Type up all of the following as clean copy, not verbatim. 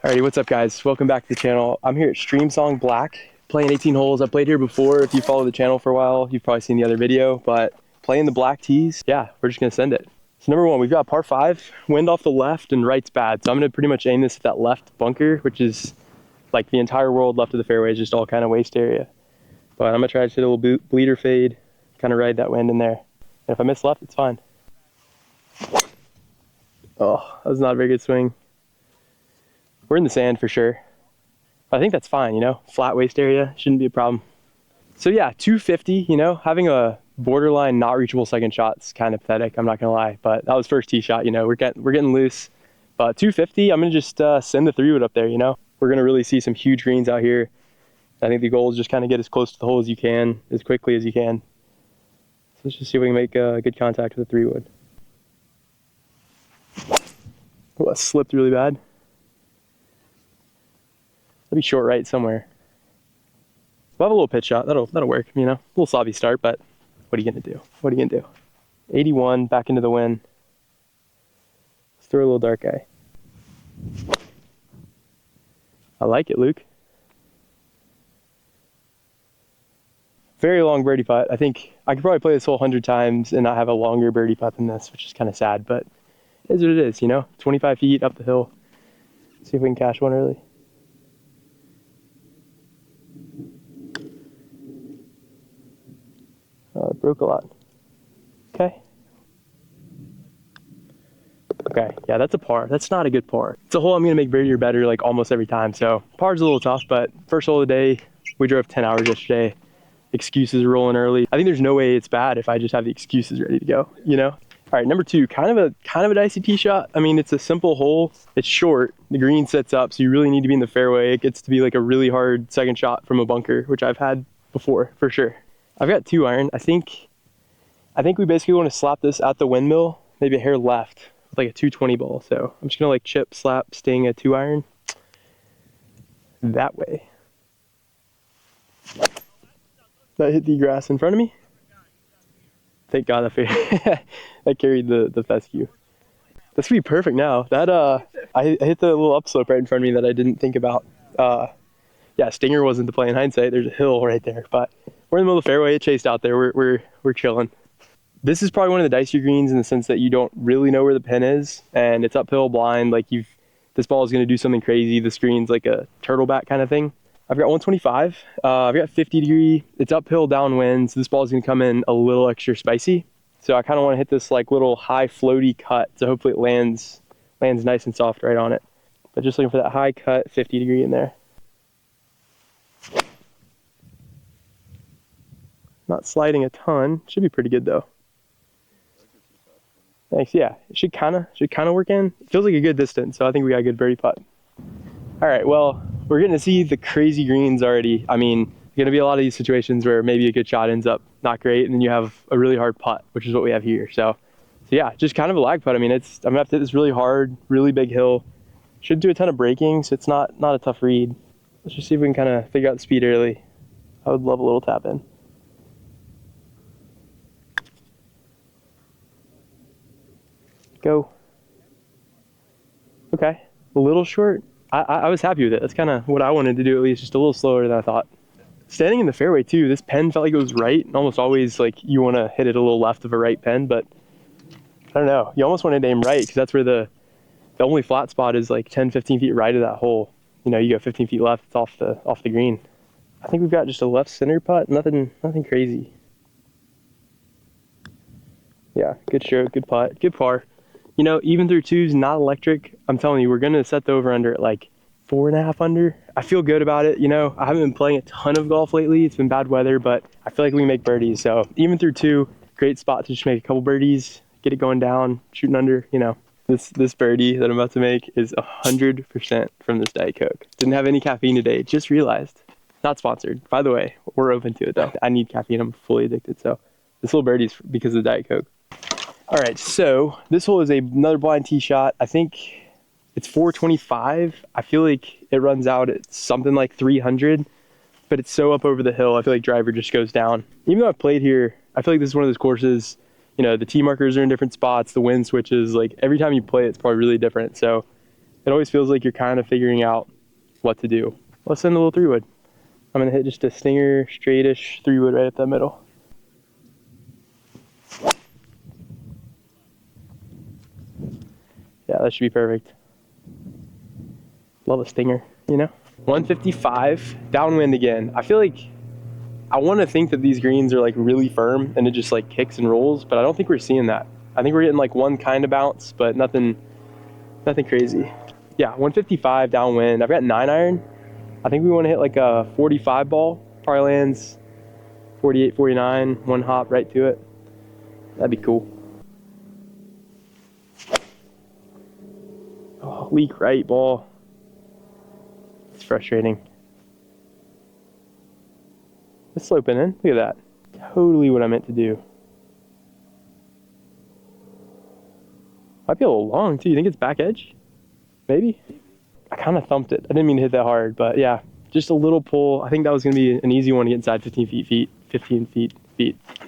Alrighty, what's up guys? Welcome back to the channel. I'm here at Streamsong Black, playing 18 holes. I've played here before. If you follow the channel for a while, you've probably seen the other video, but playing the black tees, yeah, we're just gonna send it. So number one, we've got par 5, wind off the left and right's bad. So I'm gonna pretty much aim this at that left bunker, which is like the entire world left of the fairway is just all kind of waste area. But I'm gonna try to hit a little bleeder fade, kind of ride that wind in there. And if I miss left, it's fine. Oh, that was not a very good swing. We're in the sand for sure. I think that's fine, you know, flat waist area shouldn't be a problem. So yeah, 250, you know, having a borderline not reachable second shot's kind of pathetic, I'm not gonna lie, but that was first tee shot, you know, we're getting loose. But 250, I'm gonna just send the 3-wood up there, you know. We're gonna really see some huge greens out here. I think the goal is just kind of get as close to the hole as you can, as quickly as you can. So let's just see if we can make good contact with the 3-wood. Oh, that slipped really bad. It'll be short right somewhere. We'll have a little pitch shot. That'll work, you know. A little sloppy start, but what are you gonna do? What are you gonna do? 81 back into the wind. Let's throw a little dark eye. I like it, Luke. Very long birdie putt. I think I could probably play this hole 100 times and not have a longer birdie putt than this, which is kind of sad, but it is what it is, you know. 25 feet up the hill. See if we can cash one early. It broke a lot. Okay. Okay, yeah, that's a par. That's not a good par. It's a hole I'm gonna make birdie or better like almost every time. So par's a little tough, but first hole of the day, we drove 10 hours yesterday. Excuses are rolling early. I think there's no way it's bad if I just have the excuses ready to go, you know? All right, number 2, kind of a dicey tee shot. I mean, it's a simple hole. It's short. The green sets up, so you really need to be in the fairway. It gets to be like a really hard second shot from a bunker, which I've had before for sure. I've got 2 iron. I think we basically want to slap this at the windmill, maybe a hair left with like a 220 ball. So I'm just gonna like chip, slap, sting a 2 iron that way. That hit the grass in front of me. Thank God that carried the fescue. This would be perfect now. That I hit the little upslope right in front of me that I didn't think about. Yeah, stinger wasn't the play in hindsight. There's a hill right there, but we're in the middle of the fairway. It chased out there. We're chilling. This is probably one of the dicier greens in the sense that you don't really know where the pin is, and it's uphill blind. Like this ball is going to do something crazy. The screen's like a turtleback kind of thing. I've got 125. I've got 50 degree. It's uphill downwind, so this ball is going to come in a little extra spicy. So I kind of want to hit this like little high floaty cut, so hopefully it lands nice and soft right on it. But just looking for that high cut 50 degree in there. Not sliding a ton. Should be pretty good though. Thanks. Yeah, it should kind of work in. It feels like a good distance, so I think we got a good birdie putt. All right, well, we're getting to see the crazy greens already. I mean, there's gonna be a lot of these situations where maybe a good shot ends up not great, and then you have a really hard putt, which is what we have here. So yeah, just kind of a lag putt. I mean, I'm gonna have to hit this really hard, really big hill. Should do a ton of braking, so it's not a tough read. Let's just see if we can kind of figure out the speed early. I would love a little tap in. Go. Okay, a little short. I was happy with it. That's kind of what I wanted to do, at least, just a little slower than I thought. Standing in the fairway too, this pen felt like it was right. And almost always like you want to hit it a little left of a right pen, but I don't know. You almost want to aim right because that's where the only flat spot is like 10, 15 feet right of that hole. You know, you go 15 feet left, it's off the green. I think we've got just a left center putt, nothing crazy. Yeah, good stroke, good putt, good par. You know, even through 2's not electric. I'm telling you, we're gonna set the over under at like 4.5 under. I feel good about it. You know, I haven't been playing a ton of golf lately. It's been bad weather, but I feel like we can make birdies. So even through 2, great spot to just make a couple birdies, get it going down, shooting under. You know, this birdie that I'm about to make is 100% from this Diet Coke. Didn't have any caffeine today. Just realized. Not sponsored. By the way, we're open to it though. I need caffeine. I'm fully addicted. So this little birdie's because of the Diet Coke. All right, so this hole is another blind tee shot. I think it's 425. I feel like it runs out at something like 300, but it's so up over the hill. I feel like driver just goes down. Even though I've played here, I feel like this is one of those courses, you know, the tee markers are in different spots, the wind switches, like every time you play, it's probably really different. So it always feels like you're kind of figuring out what to do. Let's send a little 3-wood. I'm gonna hit just a stinger, straightish 3-wood right up the middle. Yeah, that should be perfect. Love a stinger, you know? 155, downwind again. I feel like I want to think that these greens are like really firm and it just like kicks and rolls, but I don't think we're seeing that. I think we're getting like one kind of bounce, but nothing crazy. Yeah, 155 downwind. I've got 9-iron. I think we want to hit like a 45 ball. Probably lands 48, 49, one hop right to it. That'd be cool. Oh, leak right ball. It's frustrating. It's sloping in. Look at that. Totally what I meant to do. Might be a little long too. You think it's back edge? Maybe? I kind of thumped it. I didn't mean to hit that hard, but yeah, just a little pull. I think that was going to be an easy one to get inside 15 feet.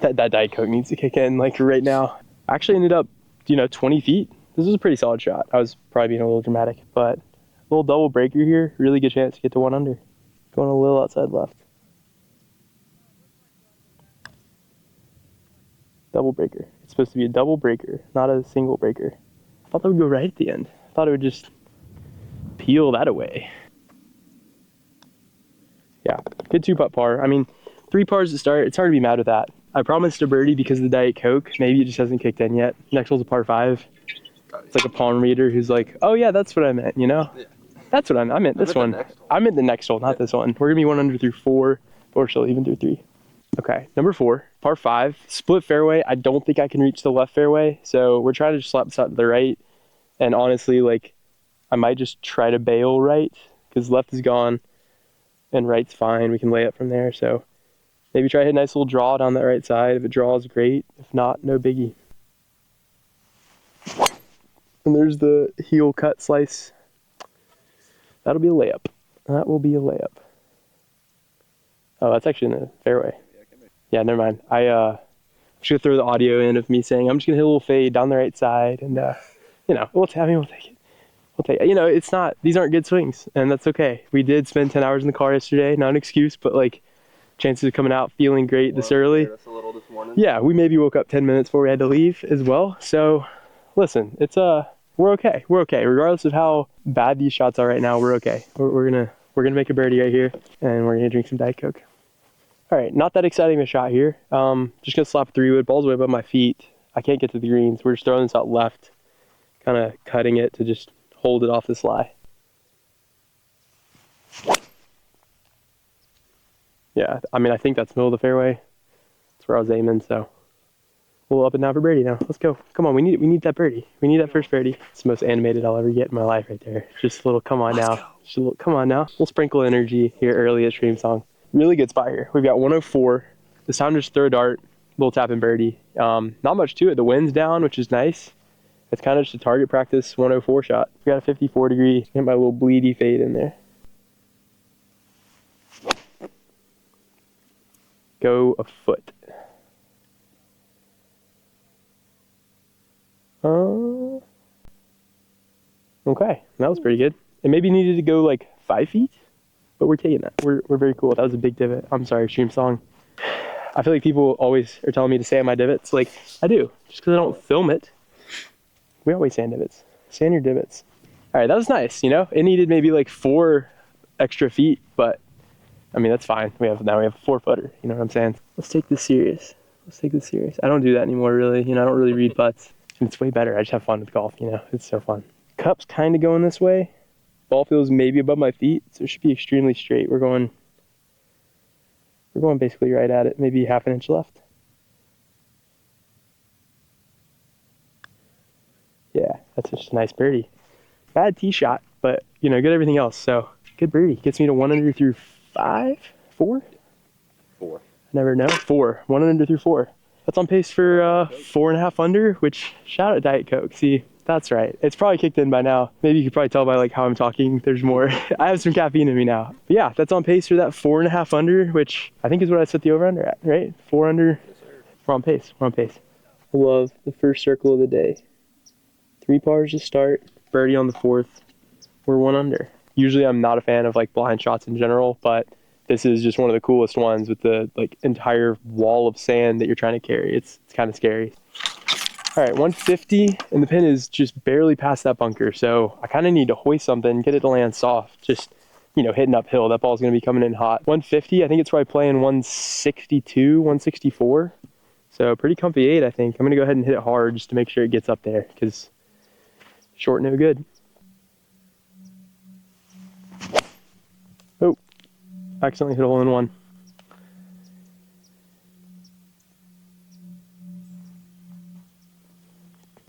That Diet Coke needs to kick in like right now. I actually ended up, 20 feet. This was a pretty solid shot. I was probably being a little dramatic, but a little double breaker here. Really good chance to get to 1 under. Going a little outside left. Double breaker. It's supposed to be a double breaker, not a single breaker. I thought that would go right at the end. I thought it would just peel that away. Yeah, good 2-putt par. I mean, 3 pars to start. It's hard to be mad with that. I promised a birdie because of the Diet Coke. Maybe it just hasn't kicked in yet. Next hole's a par 5. It's like a palm reader who's like, oh yeah, that's what I meant, Yeah. That's what I meant this one. I meant the next hole, not this one. We're gonna be 1 under through 4, or she'll even through 3. Okay, number 4, par 5, split fairway. I don't think I can reach the left fairway, so we're trying to just slap this out to the right. And honestly, like, I might just try to bail right, because left is gone, and right's fine. We can lay up from there, so maybe try to hit a nice little draw down that right side. If it draws, great. If not, no biggie. And there's the heel cut slice. That'll be a layup. That will be a layup. Oh, that's actually in the fairway. Yeah, never mind. I'm just gonna throw the audio in of me saying I'm just gonna hit a little fade down the right side, and we'll take it. We'll take it. It's not. These aren't good swings, and that's okay. We did spend 10 hours in the car yesterday. Not an excuse, but like chances of coming out feeling great this early. Yeah, we maybe woke up 10 minutes before we had to leave as well. So, listen, it's we're okay. We're okay, regardless of how bad these shots are right now. We're okay. We're gonna make a birdie right here, and we're gonna drink some Diet Coke. All right, not that exciting of a shot here. Just gonna slap a 3-wood, ball's way above my feet. I can't get to the greens. We're just throwing this out left, kind of cutting it to just hold it off this lie. Yeah, I mean, I think that's middle of the fairway. That's where I was aiming, so a little up and down for birdie now. Let's go. Come on, we need that birdie. We need that first birdie. It's the most animated I'll ever get in my life right there. Just a little come on now. Just a little come on now. We'll sprinkle energy here early at Streamsong. Really good spot here. We've got 104. This time just throw a dart, little tap and birdie. Not much to it. The wind's down, which is nice. It's kind of just a target practice 104 shot. We got a 54 degree. Get my little bleedy fade in there. Go a foot. Okay, that was pretty good. It maybe needed to go like 5 feet. But we're taking that. We're very cool. That was a big divot. I'm sorry, Streamsong. I feel like people always are telling me to sand my divots. Like, I do. Just because I don't film it. We always sand divots. Sand your divots. All right, that was nice, It needed maybe like 4 extra feet, but I mean, that's fine. Now we have a 4-footer. You know what I'm saying? Let's take this serious. I don't do that anymore, really. I don't really read putts. And it's way better. I just have fun with golf, It's so fun. Cup's kind of going this way. Ball feels maybe above my feet, so it should be extremely straight. We're going basically right at it, maybe half an inch left. Yeah, that's just a nice birdie. Bad tee shot, but good everything else. So good birdie. Gets me to 1 under through 5, 4. 4. I never know. 4. 1 under through 4. That's on pace for 4.5 under. Which shout out Diet Coke. See. That's right. It's probably kicked in by now. Maybe you could probably tell by like how I'm talking. There's more. I have some caffeine in me now. But yeah, that's on pace for that 4.5 under, which I think is what I set the over under at, right? 4 under. Yes, sir. We're on pace. I love the first circle of the day. 3 pars to start. Birdie on the 4th. we're 1 under. Usually I'm not a fan of like blind shots in general, but this is just one of the coolest ones with the like entire wall of sand that you're trying to carry. It's kind of scary. All right, 150, and the pin is just barely past that bunker. So I kind of need to hoist something, get it to land soft. Just, you know, hitting uphill. That ball's going to be coming in hot. 150, I think it's probably playing 162, 164. So pretty comfy 8, I think. I'm going to go ahead and hit it hard just to make sure it gets up there, because short no good. Oh, accidentally hit a hole in one.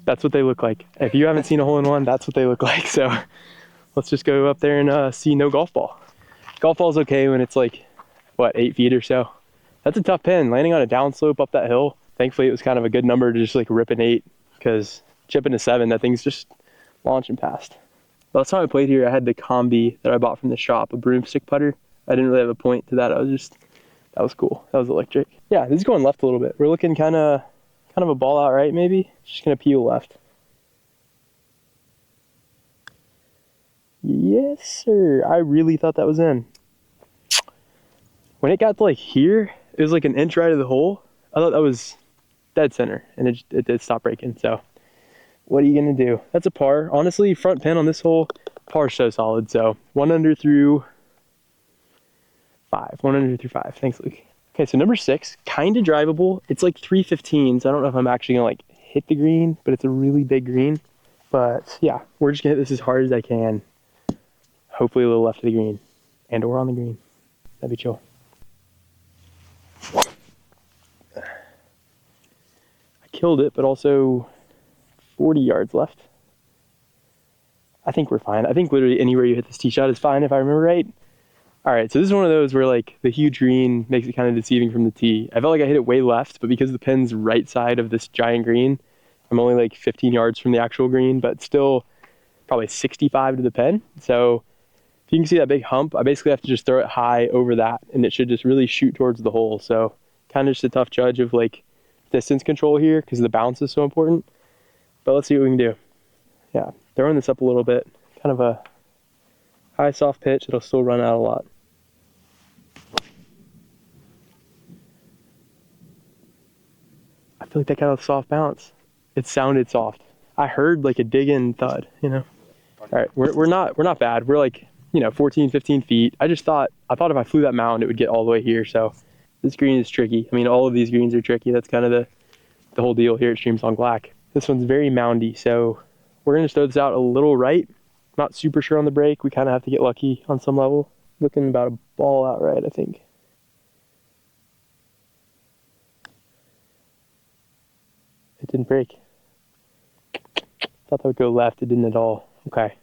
That's what they look like. If you haven't seen a hole in one, that's what they look like. So let's just go up there and see no golf ball. Golf ball's okay when it's like, what, 8 feet or so. That's a tough pin. Landing on a downslope up that hill. Thankfully, it was kind of a good number to just like rip an 8, because chipping a 7, that thing's just launching past. Last time I played here, I had the combi that I bought from the shop, a broomstick putter. I didn't really have a point to that. That was cool. That was electric. Yeah, this is going left a little bit. We're looking kind of a ball out right, maybe. Just gonna peel left. Yes, sir. I really thought that was in. When it got to like here, it was like an inch right of the hole. I thought that was dead center, and it did stop breaking. So what are you gonna do? That's a par. Honestly, front pin on this hole, par so solid. So 1 under through 5. 1 under through 5. Thanks, Luke. Okay, so number 6, kind of drivable. It's like 315, so I don't know if I'm actually gonna like hit the green, but it's a really big green. But yeah, we're just gonna hit this as hard as I can. Hopefully a little left of the green, and or on the green. That'd be chill. I killed it, but also 40 yards left. I think we're fine. I think literally anywhere you hit this tee shot is fine if I remember right. All right, so this is one of those where like the huge green makes it kind of deceiving from the tee. I felt like I hit it way left, but because the pin's right side of this giant green, I'm only like 15 yards from the actual green, but still probably 65 to the pin. So if you can see that big hump, I basically have to just throw it high over that, and it should just really shoot towards the hole. So kind of just a tough judge of like distance control here because the bounce is so important. But let's see what we can do. Yeah, throwing this up a little bit, kind of a high soft pitch. It'll still run out a lot. I feel like that got a soft bounce. It sounded soft. I heard like a dig-in thud, you know. All right, we're not bad. We're like, you know, 14, 15 feet. I thought if I flew that mound, it would get all the way here. So this green is tricky. I mean, all of these greens are tricky. That's kind of the whole deal here at Streamsong Black. This one's very moundy, so we're gonna throw this out a little right. Not super sure on the break. We kind of have to get lucky on some level. Looking about a ball out right, I think. It didn't break. Thought that would go left. It didn't at all. Okay.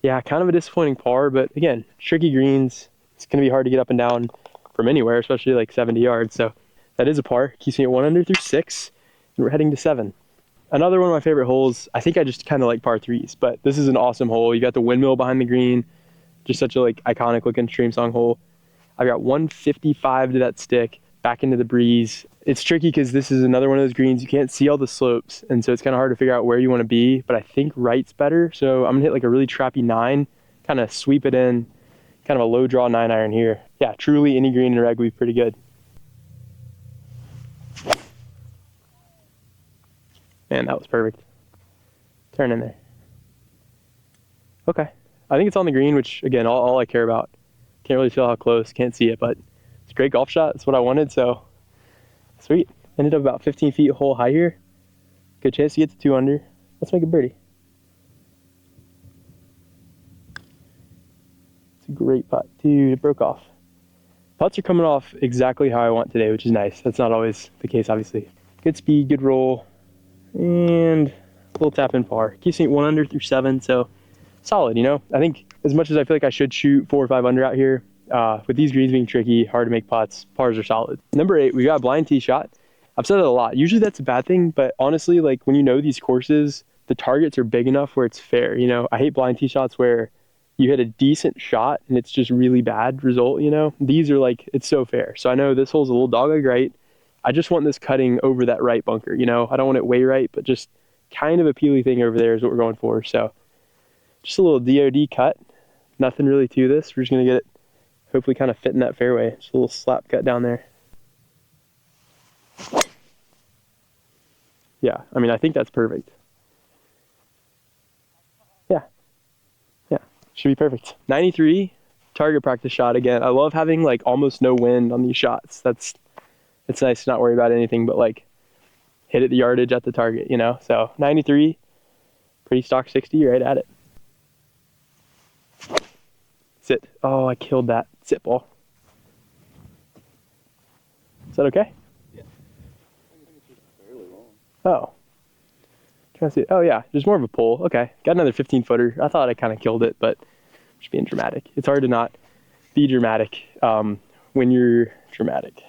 Yeah, kind of a disappointing par, but again, tricky greens. It's going to be hard to get up and down from anywhere, especially like 70 yards. So that is a par. Keeps me at 1 under through 6, and we're heading to 7. Another one of my favorite holes. I think I just kind of like par 3s, but this is an awesome hole. You got the windmill behind the green. Just such a like iconic looking Streamsong hole. I've got 155 to that stick, back into the breeze. It's tricky because this is another one of those greens. You can't see all the slopes, and so it's kind of hard to figure out where you want to be, but I think right's better. So I'm gonna hit like a really trappy 9, kind of sweep it in, kind of a low draw 9-iron here. Yeah, truly any green in reg would be pretty good. Man, that was perfect. Turn in there. Okay. I think it's on the green, which again, all I care about. Can't really feel how close, can't see it, but it's a great golf shot. It's what I wanted, so sweet. Ended up about 15 feet hole high here. Good chance to get to 2 under. Let's make a birdie. It's a great putt. Dude, it broke off. Putts are coming off exactly how I want today, which is nice. That's not always the case, obviously. Good speed, good roll, and a little tap in par. Keeps me at 1 under through 7, so solid, you know? I think as much as I feel like I should shoot 4 or 5 under out here, with these greens being tricky, hard to make putts, pars are solid. Number 8, we got a blind tee shot. I've said it a lot. Usually that's a bad thing, but honestly, like when you know these courses, the targets are big enough where it's fair. You know, I hate blind tee shots where you hit a decent shot and it's just really bad result, you know? These are like, it's so fair. So I know this hole's a little dog-leg right. I just want this cutting over that right bunker, you know? I don't want it way right, but just kind of a peely thing over there is what we're going for. So just a little DOD cut. Nothing really to this. We're just gonna get it hopefully kind of fit in that fairway. Just a little slap cut down there. Yeah, I mean, I think that's perfect. Yeah, yeah, should be perfect. 93, target practice shot again. I love having like almost no wind on these shots. It's nice to not worry about anything but like hit it the yardage at the target, you know? So 93, pretty stock 60, right at it. Sit. Oh, I killed that. Sit ball. Is that okay? Yeah. It's fairly long. Oh. Can I see it? Oh yeah, there's more of a pull. Okay, got another 15-footer. I thought I kind of killed it, but just being dramatic. It's hard to not be dramatic when you're dramatic.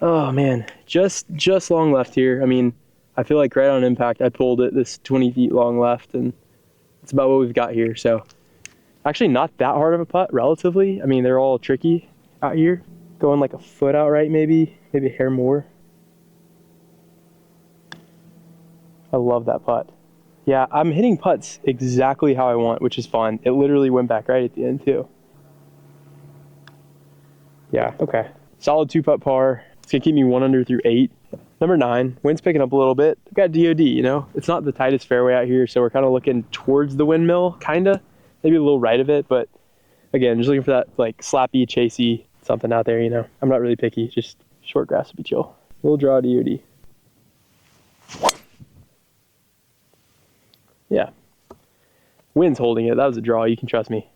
Oh man, just long left here. I mean, I feel like right on impact, I pulled it this 20 feet long left, and it's about what we've got here. So actually not that hard of a putt, relatively. I mean, they're all tricky out here. Going like a foot out right, maybe a hair more. I love that putt. Yeah, I'm hitting putts exactly how I want, which is fun. It literally went back right at the end too. Yeah, okay. Solid 2-putt par. It's gonna keep me 1 under through 8. Number 9, wind's picking up a little bit. I've got DOD, you know? It's not the tightest fairway out here, so we're kind of looking towards the windmill, kinda. Maybe a little right of it, but again, just looking for that like slappy, chasey something out there, you know? I'm not really picky, just short grass would be chill. We'll draw DOD. Yeah. Wind's holding it. That was a draw. You can trust me.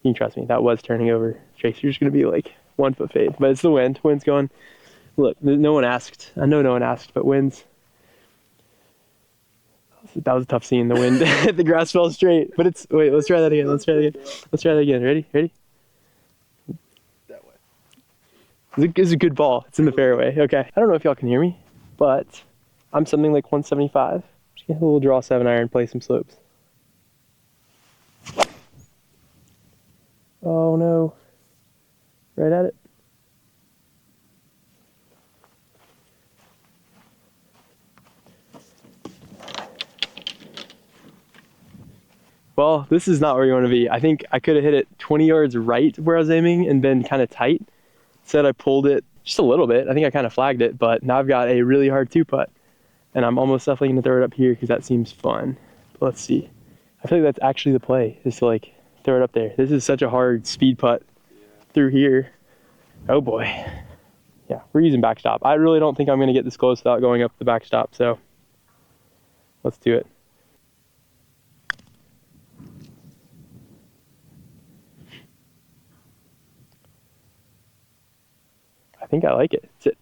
You can trust me. That was turning over. Tracer's going to be like 1 foot fade. But it's the wind. Wind's going. Look, no one asked. I know no one asked, but wind's. That was a tough scene. The wind. The grass fell straight. But it's. Wait, let's try that again. Let's try that again. Ready? That way. It's a good ball. It's in the fairway. Okay. I don't know if y'all can hear me, but I'm something like 175. Just get a little draw 7-iron, play some slopes. Oh no. Right at it. Well, this is not where you want to be. I think I could have hit it 20 yards right where I was aiming and been kind of tight. Instead, I pulled it just a little bit. I think I kind of flagged it, but now I've got a really hard 2-putt. And I'm almost definitely going to throw it up here because that seems fun. But let's see. I feel like that's actually the play, is to like throw it up there. This is such a hard speed putt through here. Oh boy. Yeah, we're using backstop. I really don't think I'm going to get this close without going up the backstop, so let's do it. I think I like it. Sit.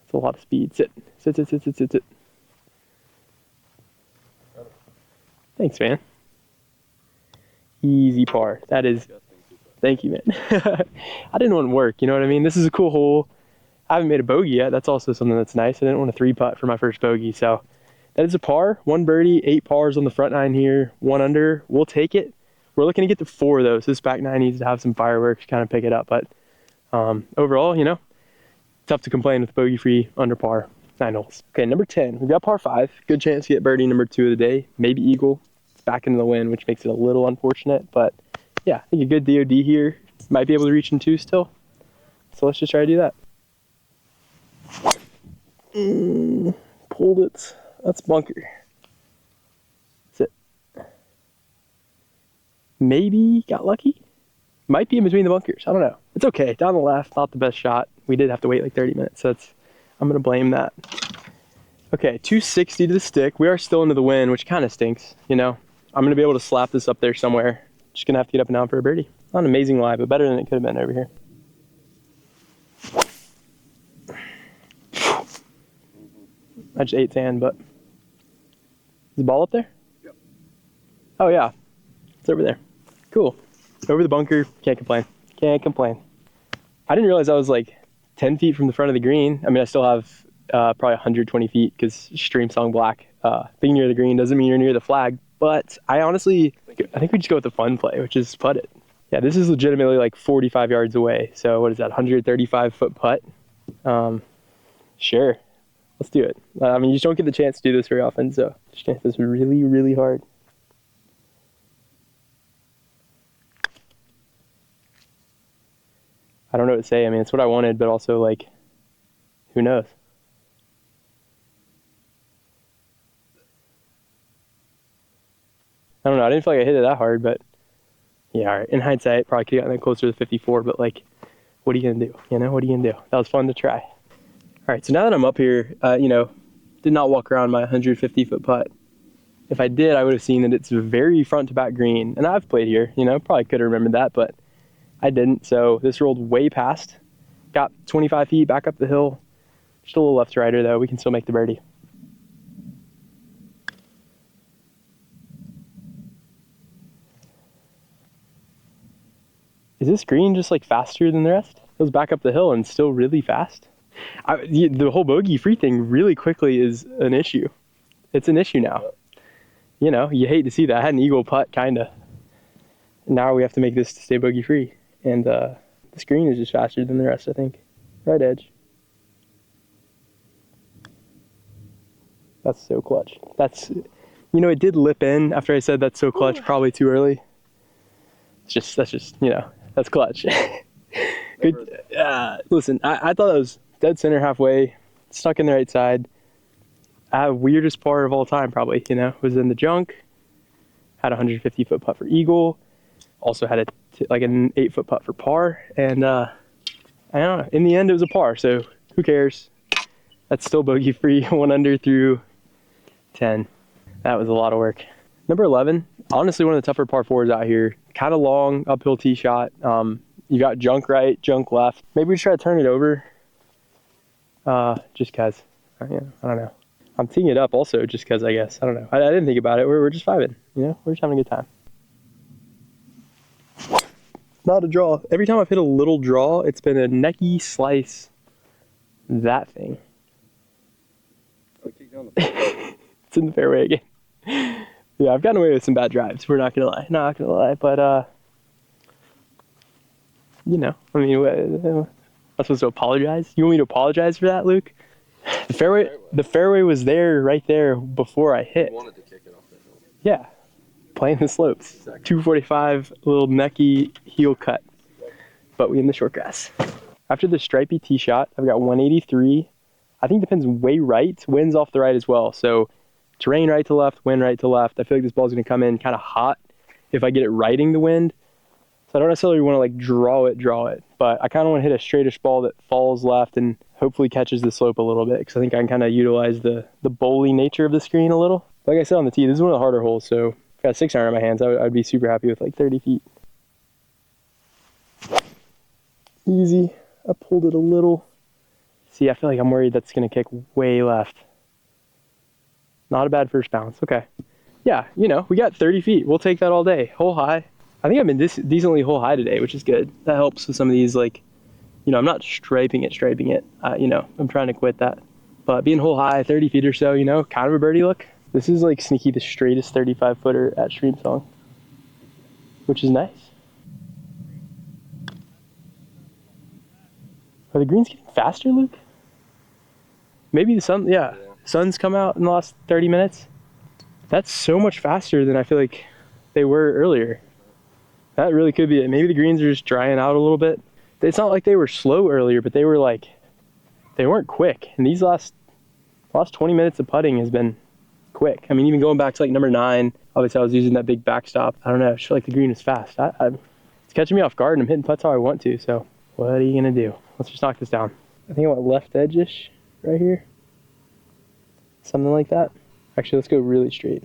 It's a lot of speed. Sit. Sit. Thanks, man. Easy par. That is. Thank you, man. I didn't want to work, you know what I mean? This is a cool hole. I haven't made a bogey yet. That's also something that's nice. I didn't want a 3-putt for my first bogey, so that is a par. 1 birdie, 8 pars on the front 9 here. 1 under. We'll take it. We're looking to get to 4 though, so this back 9 needs to have some fireworks, kind of pick it up. But overall, you know, tough to complain with bogey-free under par 9 holes. Okay, number 10. We've got par 5. Good chance to get birdie number 2 of the day. Maybe eagle. It's back into the wind, which makes it a little unfortunate, but yeah, I think a good DOD here. Might be able to reach in 2 still. So let's just try to do that. Pulled it. That's bunker. That's it. Maybe got lucky. Might be in between the bunkers. I don't know. It's okay. Down the left, not the best shot. We did have to wait like 30 minutes, so I'm going to blame that. Okay, 260 to the stick. We are still into the wind, which kind of stinks, you know. I'm going to be able to slap this up there somewhere. Just going to have to get up and down for a birdie. Not an amazing lie, but better than it could have been over here. I just ate sand, but... Is the ball up there? Yep. Oh, yeah. It's over there. Cool. Over the bunker. Can't complain. Can't complain. I didn't realize I was like 10 feet from the front of the green. I mean, I still have probably 120 feet because Streamsong Black. Being near the green doesn't mean you're near the flag. But I honestly, I think we just go with the fun play, which is putt it. Yeah, this is legitimately like 45 yards away. So what is that, 135-foot putt? Sure, let's do it. I mean, you just don't get the chance to do this very often, so just hit this really, really hard. I don't know what to say. I mean, it's what I wanted, but also, like, who knows? I don't know. I didn't feel like I hit it that hard, but yeah, all right. In hindsight, probably could have gotten closer to 54, but like, what are you going to do? You know, what are you going to do? That was fun to try. All right, so now that I'm up here, you know, did not walk around my 150-foot putt. If I did, I would have seen that it's very front to back green. And I've played here, you know, probably could have remembered that, but I didn't. So this rolled way past. Got 25 feet back up the hill. Just a little left to righter, though. We can still make the birdie. Is this green just like faster than the rest? It goes back up the hill and still really fast. The whole bogey free thing really quickly is an issue. It's an issue now. You know, you hate to see that. I had an eagle putt, kind of. Now we have to make this to stay bogey free. And the screen is just faster than the rest, I think. Right edge. That's so clutch. That's, you know, it did lip in after I said that's so clutch, probably too early. That's just, you know, that's clutch. Good. Listen, I thought it was dead center halfway, stuck in the right side. Weirdest par of all time, probably, you know, was in the junk. Had a 150-foot putt for eagle. Also had like an 8-foot putt for par. And I don't know, in the end it was a par, so who cares? That's still bogey free, 1 under through 10. That was a lot of work. Number 11, honestly one of the tougher par 4s out here. Kind of long uphill tee shot. You got junk right, junk left. Maybe we should try to turn it over. Just cause, yeah, I don't know. I'm teeing it up also just cause I guess, I don't know. I didn't think about it. We're just vibing, you know? We're just having a good time. Not a draw. Every time I've hit a little draw, it's been a necky slice. That thing. It's in the fairway again. Yeah, I've gotten away with some bad drives. We're not gonna lie. Not gonna lie, but you know, I mean, I'm supposed to apologize. You want me to apologize for that, Luke? The fairway was there, right there, before I hit. You wanted to kick it off the hill. Yeah, playing the slopes. Exactly. 245, little necky heel cut, but we in the short grass. After the stripey tee shot, I've got 183. I think depends way right. Wind's off the right as well. So terrain right to left, wind right to left. I feel like this ball's gonna come in kind of hot if I get it righting the wind. So I don't necessarily want to like draw it, but I kind of want to hit a straightish ball that falls left and hopefully catches the slope a little bit, because I think I can kind of utilize the bowly nature of the screen a little. Like I said on the tee, this is one of the harder holes, so if I got 6 iron in my hands, I'd be super happy with like 30 feet. Easy. I pulled it a little. See, I feel like I'm worried that's going to kick way left. Not a bad first bounce. Okay. Yeah, you know, we got 30 feet. We'll take that all day. Hole high. I think I've been decently hole high today, which is good. That helps with some of these, like, you know, I'm not striping it. You know, I'm trying to quit that. But being hole high, 30 feet or so, you know, kind of a birdie look. This is like sneaky the straightest 35-footer at Streamsong, which is nice. Are the greens getting faster, Luke? Maybe the sun, yeah. Sun's come out in the last 30 minutes. That's so much faster than I feel like they were earlier. That really could be it. Maybe the greens are just drying out a little bit. It's not like they were slow earlier, but they were like, they weren't quick. And these last 20 minutes of putting has been quick. I mean, even going back to like number 9, obviously I was using that big backstop. I don't know, I just feel like the green is fast. It's catching me off guard and I'm hitting putts how I want to, so what are you gonna do? Let's just knock this down. I think I want left edge-ish right here. Something like that. Actually, let's go really straight.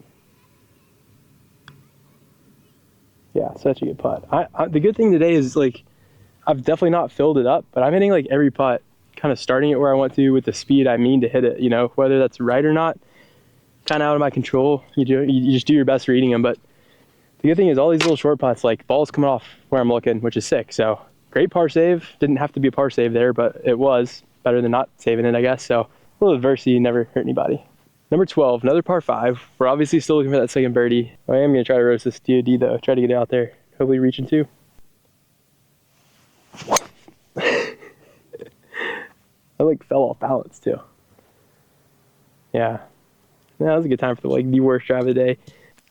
Yeah, such a good putt. The good thing today is, like, I've definitely not filled it up, but I'm hitting like every putt, kind of starting it where I want to with the speed I mean to hit it, you know, whether that's right or not, kind of out of my control. You just do your best reading them, but the good thing is all these little short putts, like balls coming off where I'm looking, which is sick. So great par save. Didn't have to be a par save there, but it was better than not saving it, I guess. So a little adversity never hurt anybody. Number 12, another par 5. We're obviously still looking for that second birdie. I am going to try to roast this DOD though. Try to get it out there. Hopefully reaching 2. I like fell off balance too. Yeah. That was a good time for the worst drive of the day.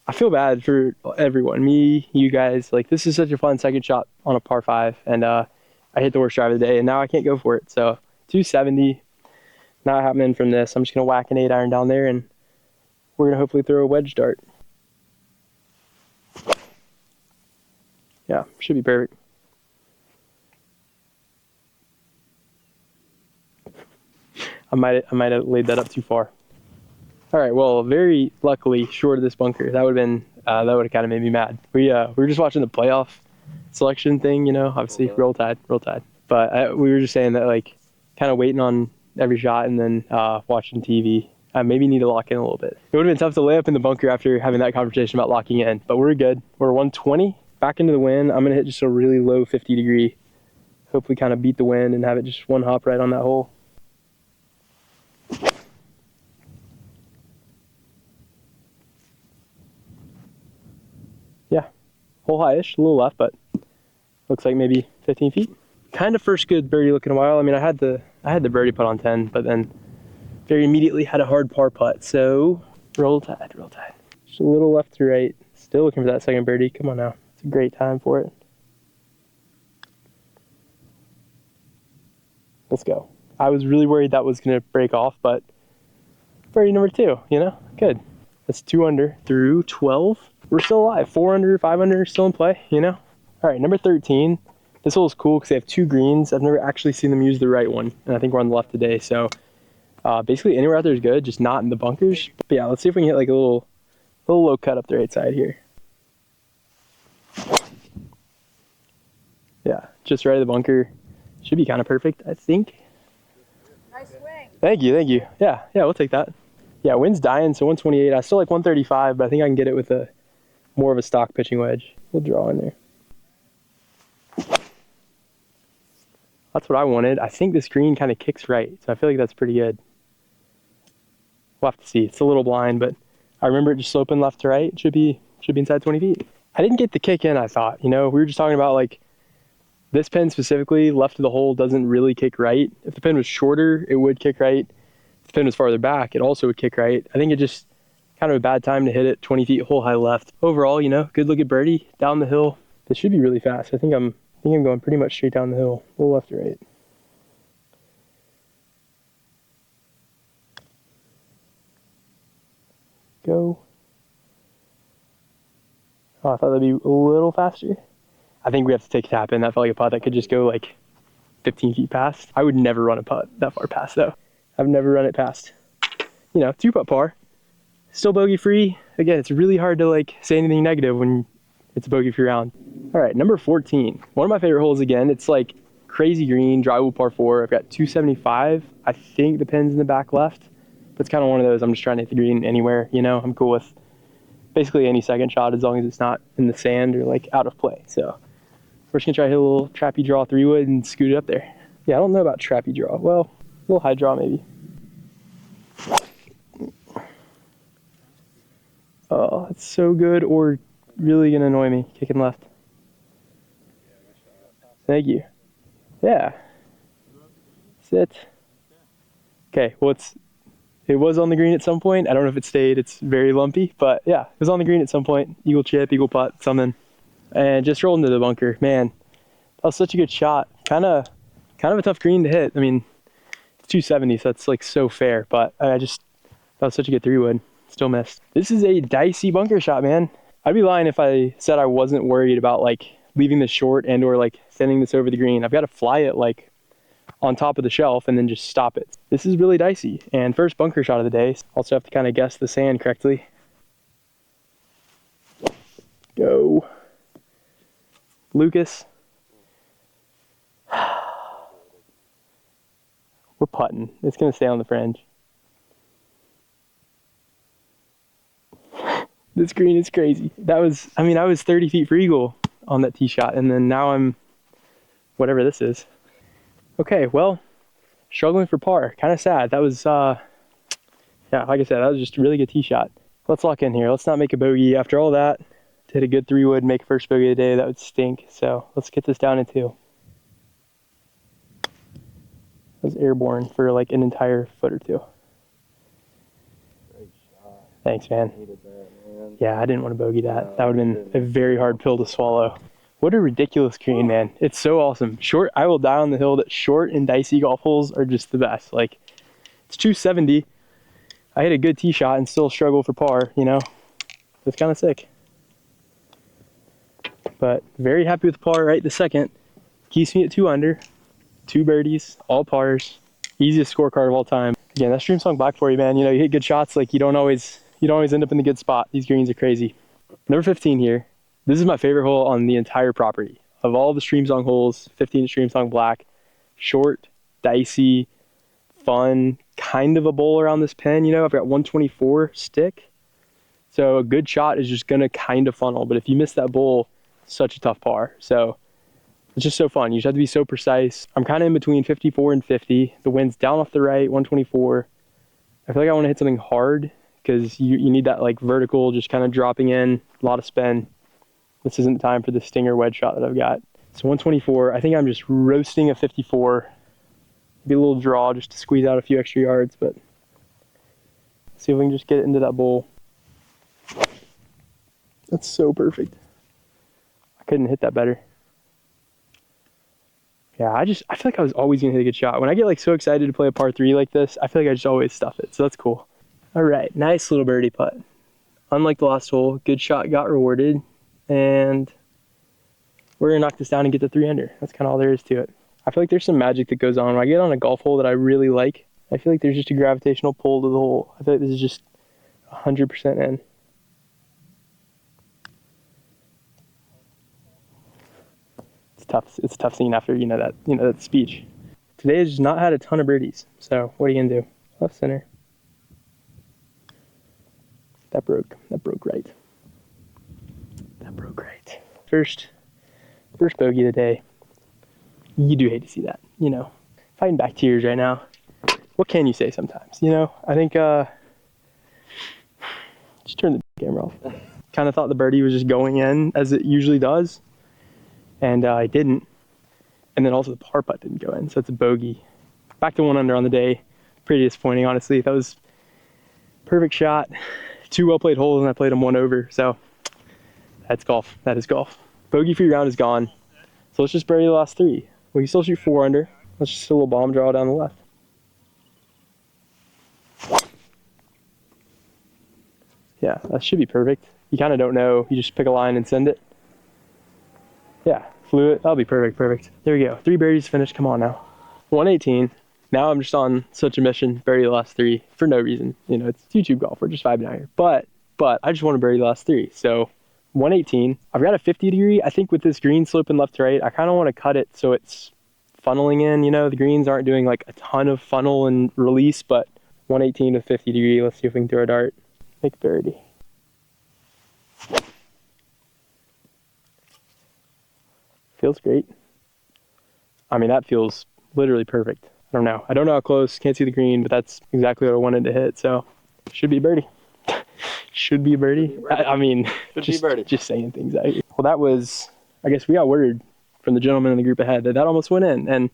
I feel bad for everyone. Me, you guys. Like, this is such a fun second shot on a par 5. And I hit the worst drive of the day, and now I can't go for it. So 270, not happening from this. I'm just gonna whack an 8-iron down there, and we're gonna hopefully throw a wedge dart. Yeah, should be perfect. I might have laid that up too far. All right, well, very luckily short of this bunker. That would have kind of made me mad. We were just watching the playoff selection thing, you know, obviously roll tide. But we were just saying that, like, kind of waiting on every shot and then watching TV. I maybe need to lock in a little bit. It would have been tough to lay up in the bunker after having that conversation about locking in, but we're good. We're 120 back into the wind. I'm gonna hit just a really low 50 degree. Hopefully kind of beat the wind and have it just one hop right on that hole. Yeah, hole high-ish, a little left, but looks like maybe 15 feet. Kind of first good birdie look in a while. I mean, I had the birdie putt on 10, but then very immediately had a hard par putt. So roll tide. Just a little left to right. Still looking for that second birdie. Come on now. It's a great time for it. Let's go. I was really worried that was going to break off, but birdie number 2, you know, good. That's 2 under through 12. We're still alive. 4 under, 5 under, still in play, you know. All right, number 13. This hole is cool because they have 2 greens. I've never actually seen them use the right one, and I think we're on the left today. So basically anywhere out there is good, just not in the bunkers. But yeah, let's see if we can hit like a little low cut up the right side here. Yeah, just right of the bunker. Should be kind of perfect, I think. Nice swing. Thank you. Yeah, we'll take that. Yeah, wind's dying, so 128. I still like 135, but I think I can get it with a more of a stock pitching wedge. We'll draw in there. That's what I wanted. I think this green kind of kicks right, so I feel like that's pretty good. We'll have to see. It's a little blind, but I remember it just sloping left to right. It should be inside 20 feet. I didn't get the kick in, I thought. You know, we were just talking about, like, this pin specifically, left of the hole, doesn't really kick right. If the pin was shorter, it would kick right. If the pin was farther back, it also would kick right. I think it just kind of a bad time to hit it 20 feet hole high left. Overall, you know, good look at birdie down the hill. This should be really fast. I think I'm going pretty much straight down the hill, a little left to right. Go. Oh, I thought that'd be a little faster. I think we have to take a tap in. That felt like a putt that could just go like 15 feet past. I would never run a putt that far past though. I've never run it past. You know, 2-putt par. Still bogey free. Again, it's really hard to like say anything negative when it's a bogey free round. All right, number 14. One of my favorite holes again. It's like crazy green, drivable par 4. I've got 275. I think the pin's in the back left. But it's kind of one of those, I'm just trying to hit the green anywhere, you know. I'm cool with basically any second shot as long as it's not in the sand or like out of play. So we're just gonna try to hit a little trappy draw 3-wood and scoot it up there. Yeah, I don't know about trappy draw. Well, a little high draw maybe. Oh, it's so good, or really gonna annoy me, kicking left. Thank you. Yeah. Sit. Okay, well it was on the green at some point. I don't know if it stayed. It's very lumpy, but yeah, it was on the green at some point. Eagle chip, eagle putt, something. And just rolled into the bunker. Man, that was such a good shot. Kind of a tough green to hit. I mean, it's 270, so that's like so fair, but that was such a good 3-wood. Still missed. This is a dicey bunker shot, man. I'd be lying if I said I wasn't worried about like leaving this short and or like sending this over the green. I've got to fly it like on top of the shelf and then just stop it. This is really dicey. And first bunker shot of the day. Also have to kind of guess the sand correctly. Go. Lucas. We're putting. It's going to stay on the fringe. This green is crazy. I was 30 feet for eagle on that tee shot, and then now I'm whatever this is. Okay, well, struggling for par. Kind of sad. That was, yeah, like I said, that was just a really good tee shot. Let's lock in here. Let's not make a bogey. After all that, to hit a good 3-wood, make a first bogey of the day, that would stink. So let's get this down in 2. That was airborne for like an entire foot or 2. Great shot. Thanks, man. Needed that, man. Yeah, I didn't want to bogey that. That would have been a very hard pill to swallow. What a ridiculous green, man. It's so awesome. Short, I will die on the hill that short and dicey golf holes are just the best. Like, it's 270. I hit a good tee shot and still struggle for par, you know? It's kind of sick. But very happy with the par right this second. Keeps me at 2 under, 2 birdies, all pars. Easiest scorecard of all time. Again, that's Streamsong Black for you, man. You know, you hit good shots, like you don't always end up in the good spot. These greens are crazy. Number 15 here. This is my favorite hole on the entire property. Of all the Streamsong holes, 15 Streamsong Black. Short, dicey, fun, kind of a bowl around this pin. You know, I've got 124 stick. So a good shot is just gonna kind of funnel. But if you miss that bowl, such a tough par. So it's just so fun. You just have to be so precise. I'm kind of in between 54 and 50. The wind's down off the right, 124. I feel like I want to hit something hard because you need that like vertical, just kind of dropping in, a lot of spin. This isn't the time for the stinger wedge shot that I've got. So 124, I think I'm just roasting a 54. Be a little draw just to squeeze out a few extra yards, but see if we can just get it into that bowl. That's so perfect. I couldn't hit that better. Yeah, I feel like I was always gonna hit a good shot. When I get like so excited to play a par 3 like this, I feel like I just always stuff it, so that's cool. All right, nice little birdie putt. Unlike the last hole, good shot got rewarded, and we're gonna knock this down and get the 3 under. That's kind of all there is to it. I feel like there's some magic that goes on when I get on a golf hole that I really like. I feel like there's just a gravitational pull to the hole. I feel like this is just 100% in. It's a tough scene after that speech. Today has just not had a ton of birdies, so what are you gonna do? Left center. That broke right. That broke right. First bogey of the day. You do hate to see that, you know. Fighting back tears right now. What can you say sometimes, you know? I think just turn the camera off. Kind of thought the birdie was just going in as it usually does. And I didn't. And then also the par putt didn't go in, so it's a bogey. Back to 1 under on the day. Pretty disappointing, honestly. That was perfect shot. 2 well played holes, and I played them 1 over. So that's golf. That is golf. Bogey free round is gone. So let's just birdie the last 3. We can still shoot 4 under. Let's just do a little bomb draw down the left. Yeah, that should be perfect. You kind of don't know. You just pick a line and send it. Yeah, flew it. That'll be perfect. There we go. 3 birdies finished. Come on now. 118. Now I'm just on such a mission. Birdie the last 3 for no reason. You know, it's YouTube golf. We're just vibing out here. But I just want to birdie the last 3. So 118. I've got a 50 degree. I think with this green sloping left to right, I kind of want to cut it so it's funneling in. You know, the greens aren't doing like a ton of funnel and release, but 118 to 50 degree. Let's see if we can throw a dart. Make birdie. Feels great. I mean, that feels literally perfect. I don't know how close, can't see the green, but that's exactly what I wanted to hit. So should be a birdie. Should be a birdie. I mean, just saying things out here. Well, that was, I guess we got word from the gentleman in the group ahead that almost went in, and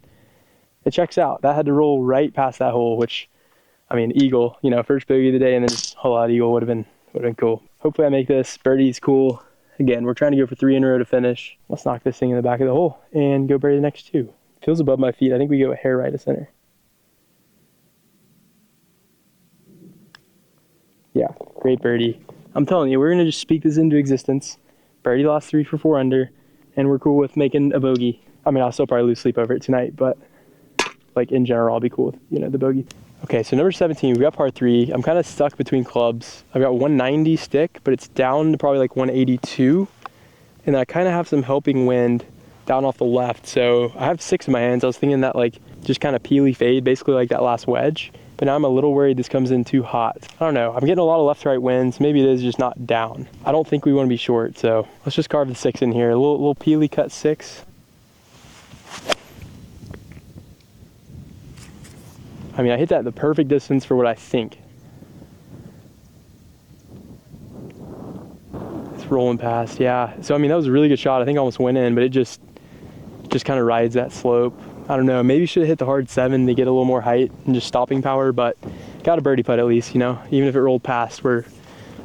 it checks out. That had to roll right past that hole, which, I mean, eagle, you know, first bogey of the day, and then just a whole lot of eagle would have been cool. Hopefully I make this. Birdie's cool. Again, we're trying to go for 3 in a row to finish. Let's knock this thing in the back of the hole and go birdie the next 2. Feels above my feet. I think we go a hair right to center. Yeah, great birdie. I'm telling you, we're going to just speak this into existence. Birdie lost 3 for 4 under, and we're cool with making a bogey. I mean, I'll still probably lose sleep over it tonight, but like in general, I'll be cool with, you know, the bogey. Okay, so number 17, we got par 3. I'm kind of stuck between clubs. I've got 190 stick, but it's down to probably like 182. And I kind of have some helping wind down off the left. So I have 6 in my hands. I was thinking that like just kind of peely fade, basically like that last wedge. But now I'm a little worried this comes in too hot. I don't know. I'm getting a lot of left to right winds. Maybe it is just not down. I don't think we want to be short. So let's just carve the 6 in here. A little peely cut 6. I mean, I hit that the perfect distance for what I think. It's rolling past, yeah. So, I mean, that was a really good shot. I think I almost went in, but it just kind of rides that slope. I don't know, maybe should have hit the hard 7 to get a little more height and just stopping power, but got a birdie putt at least, you know. Even if it rolled past, we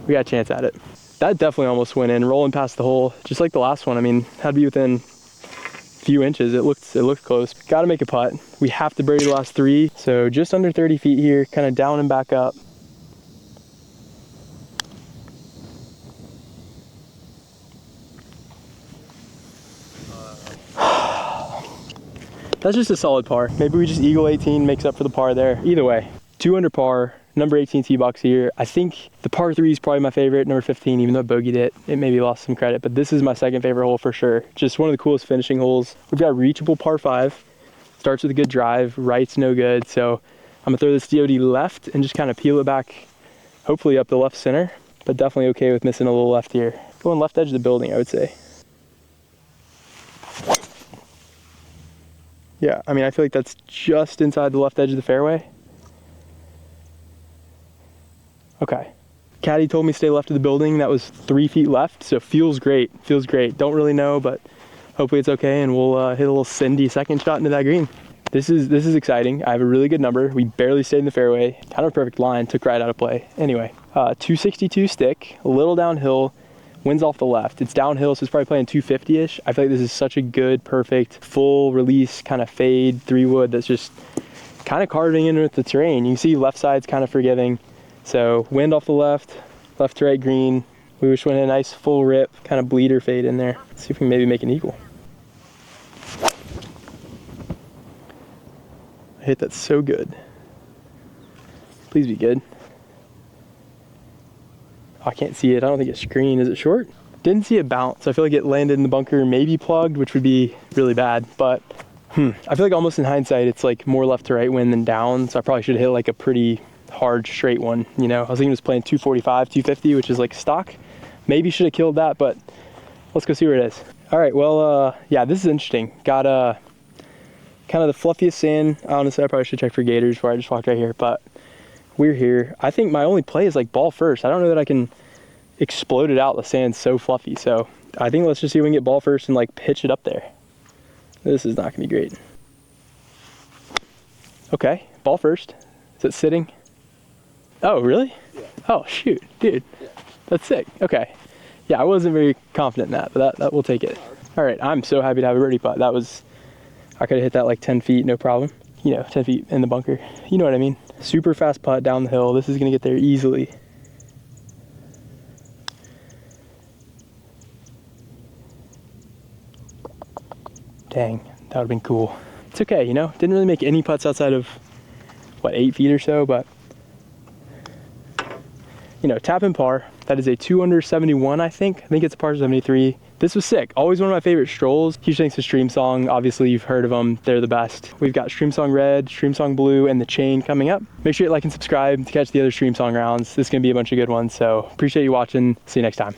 got a chance at it. That definitely almost went in, rolling past the hole, just like the last one. I mean, had to be within a few inches. It looked close. Got to make a putt. We have to birdie the last 3, so just under 30 feet here, kind of down and back up. That's just a solid par. Maybe we just eagle 18, makes up for the par there. Either way, 2 under par, number 18 tee box here. I think the par 3 is probably my favorite, number 15, even though I bogeyed it. It maybe lost some credit, but this is my second favorite hole for sure. Just one of the coolest finishing holes. We've got reachable par 5. Starts with a good drive, right's no good. So I'm gonna throw this DOD left and just kind of peel it back, hopefully up the left center, but definitely okay with missing a little left here. Going left edge of the building, I would say. Yeah, I mean, I feel like that's just inside the left edge of the fairway. Okay. Caddy told me stay left of the building. That was 3 feet left, so feels great. Feels great. Don't really know, but hopefully it's okay, and we'll hit a little Cindy second shot into that green. This is exciting. I have a really good number. We barely stayed in the fairway. Kind of a perfect line. Took right out of play. Anyway, 262 stick, a little downhill. Wind's off the left. It's downhill, so it's probably playing 250-ish. I feel like this is such a good, perfect, full release, kind of fade 3-wood that's just kind of carving in with the terrain. You can see left side's kind of forgiving. So wind off the left, left to right green. We wish we had a nice full rip, kind of bleeder fade in there. Let's see if we can maybe make an eagle. I hit that so good. Please be good. Oh, I can't see it. I don't think it's screen. Is it short? Didn't see it bounce. I feel like it landed in the bunker, maybe plugged, which would be really bad. But I feel like almost in hindsight, it's like more left to right wind than down. So I probably should have hit like a pretty hard straight one. You know, I was thinking it was playing 245, 250, which is like stock. Maybe should have killed that, but let's go see where it is. All right, well, yeah, this is interesting. Got kind of the fluffiest sand. Honestly, I probably should check for gators before I just walked right here, but we're here. I think my only play is like ball first. I don't know that I can explode it out. The sand's so fluffy. So I think let's just see if we can get ball first and like pitch it up there. This is not gonna be great. Okay, ball first. Is it sitting? Oh, really? Yeah. Oh, shoot, dude. Yeah. That's sick. Okay. Yeah, I wasn't very confident in that, but that will take it. All right, I'm so happy to have a birdie putt. That was, I could have hit that like 10 feet, no problem. You know, 10 feet in the bunker. You know what I mean? Super fast putt down the hill. This is gonna get there easily. Dang, that would've been cool. It's okay, you know? Didn't really make any putts outside of, what, 8 feet or so, but you know, tap and par. That is a 2 under 71, I think. I think it's a par 73. This was sick. Always one of my favorite strolls. Huge thanks to Streamsong. Obviously, you've heard of them. They're the best. We've got Streamsong Red, Streamsong Blue, and the Chain coming up. Make sure you like and subscribe to catch the other Streamsong rounds. This is going to be a bunch of good ones, so appreciate you watching. See you next time.